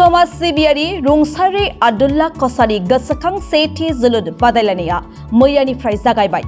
समाज सिबियारि रुंसारि आब्दुल्ला कसारी गोसोखां सेथि जोलुर बादायलायनाया मैयानिफ्राय जागायबाय।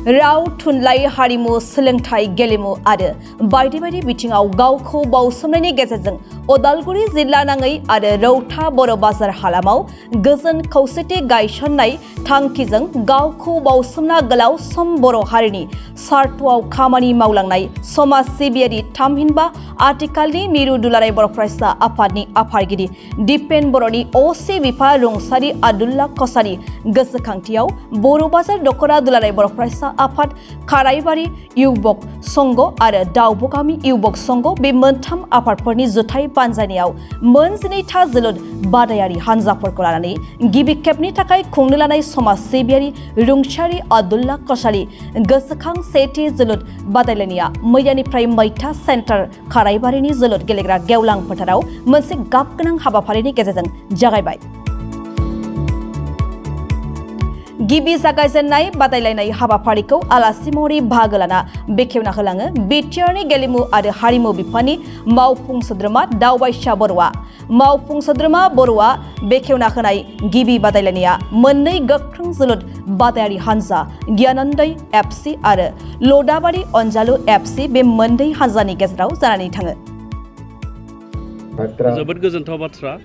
राव थुनलाइ हारिमु सोलोंथाइ गेलेमु आरो बायदि बायदि बिथिङाव गावखौ बाउसोमनायनि गेजेरजों उदालगुरि जिल्ला नाङै आरो रौता बर' बाजार हालामाव गोजोन खौसेथि गायसननाय थांखिजों गावखौ बाउसोमना गोलाव सम बर' हारिनि सार्थआव खामानि मावलांनाय समाज सिबियारि थामहिनबा आथिखालनि मिरु दुलाराय बर' फरायसा आफादनि आफादगिरि दिपेन बर'नि असे बिफा रुंसारि आब्दुल्ला कसारी गोसोखांथियाव बर' बाजार दख'रा दुलाराय बर' फरायसा आफाद खाराइबारि इउबक संघ आरो दाउबगामि इउबक संघ बे मोनथाम आफादफोरनि जुथाइ बानजायनायाव मोन 12था जोलुर बादायारि हानजाफोरखौ लानानै गिबि खेबनि थाखाय खुंनो लानाय समाज सिबियारि रुंसारि आब्दुल्ला कसारी गोसोखां सेथि जोलुर बादायलायनाया मैयानिफ्राय मैथा सेन्टार खाराइबारिनि जोलुर गेलेग्रा गेवलां फोथाराव मोनसे गाबगोनां हाबाफारिनि गेजेरजों जागायबाय। गिबि जागायजेननाय बादायलायनाय हाबाफारिखौ आलासि महरै बाहागो लाना बेखेवना होलाङो बिटिआरनि गेलेमु आरो हारिमु बिफाननि मावफुं सोद्रोमा दावबायसा बर'आ। मावफुं सोद्रोमा बर'आ बेखेवना होनाय गिबि बादायलायनाया मोननै गोख्रों जोलुर बादायारि हानजा गियानन्दै एफसि आरो लदाबारि अनजालु एफसि बे मोननै हानजानि गेजेराव जानानै थाङो। जोबोद गोजोनथाव बाथ्रा।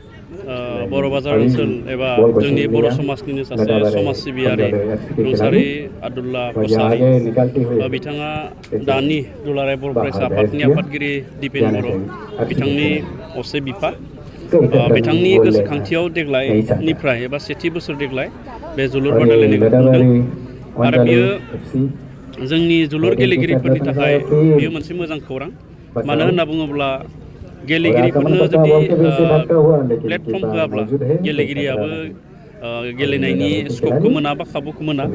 बर' बाजार ओनसोल एबा जोंनि बर' समाजनिनो सासे समाज सिबियारि रुंसारि आब्दुल्ला कसारी बिथाङा दानि दुलाराय बर' फरायसा आफादनि आफादगिरि दिपेन बर' बिथांनि असे बिफा बिथांनि गोसोखांथियाव देग्लायनिफ्राय एबा सेथि बोसोर देग्लाय बे जोलुर बादायलायनायखौ खुंदों आरो बियो जोंनि जोलुर गेलेगिरिफोरनि थाखाय बियो मोनसे मोजां खौरां। मानो होनना बुङोब्ला गेलेगिरिफोरनो जुदि प्लेटफर्म होआब्ला गेलेगिरियाबो गेलेनायनि स्कपखौ मोना बा खाबुखौ मोना।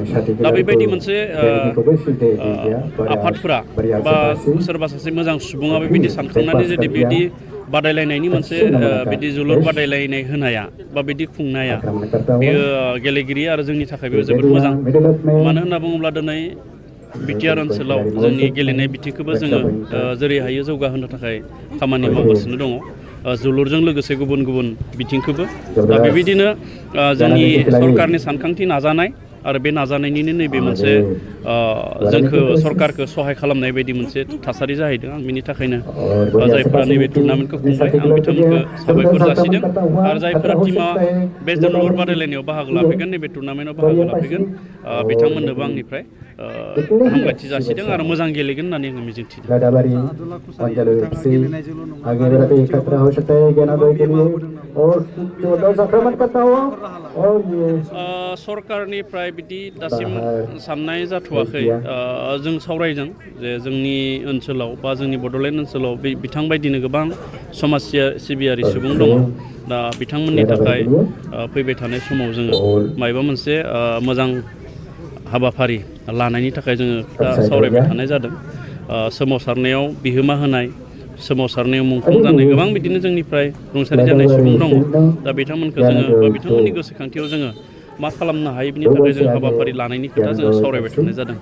दा बेबायदि मोनसे आफादफोरा बा सोरबा सासे मोजां सुबुङा बेबायदि सानखांनानै जुदि बिदि बादायलायनायनि मोनसे बिदि जोलुर बादायलायनाय होनाया बा बिदि खुंनाया बेयो गेलेगिरि आरो जोंनि थाखायबो जोबोद मोजां। मानो होनना बुङोब्ला दिनै बिटिआर ओनसोलाव जोंनि गेलेनाय बिथिंखौबो जोङो जेरै हायो जौगाहोनो थाखाय खामानि मावगासिनो दङ जोलुरजों लोगोसे गुबुन गुबुन बिथिंखौबो। दा बेबायदिनो जोंनि सरकारनि सानखांथि नाजानाय आरो बे नाजानायनिनो नैबे मोनसे जोंखौ सरकारखौ सहाय खालामनाय बायदि मोनसे थासारि जाहैदों। आं बिनि थाखायनो जायफोरा नैबे टुर्नामेन्टखौ खुंबाय आं बिथांमोनखौ साबायखर जासिदों आरो जायफोरा टिमा बे जोलुर बादायलायनायाव बाहागो लाफैगोन नैबे टुर्नामेन्टआव बाहागो लाफैगोन बिथांमोननोबो आंनिफ्राय हामलायथि जासिदों आरो मोजां गेलेगोन होननानै आङो मिजिंथिदों। सरकारनिफ्राय बिदि दासिम साननाय जाथ'वाखै। जों सावरायदों जे जोंनि ओनसोलाव बा जोंनि बड'लेण्ड ओनसोलाव बिथांबायदिनो गोबां समाज सिबियारि सुबुं दङ। दा बिथांमोननि थाखाय फैबाय थानाय समाव जोङो माबा मोनसे मोजां हाबाफारि लानायनि थाखाय जोङो दा सावरायबाय थानाय जादों। सोमावसारनायाव बिहोमा होनाय सोमावसारनायाव मुंख्लं जानाय गोबां बिदिनो जोंनिफ्राय रुंसारि जानाय सुबुं दङ। दा बिथांमोनखौ जोङो बा बिथांमोननि गोसोखांथियाव जोङो मा खालामनो हायो बिनि थाखाय जों हाबाफारि लानायनि खोथा जोङो सावरायबाय थानाय जादों।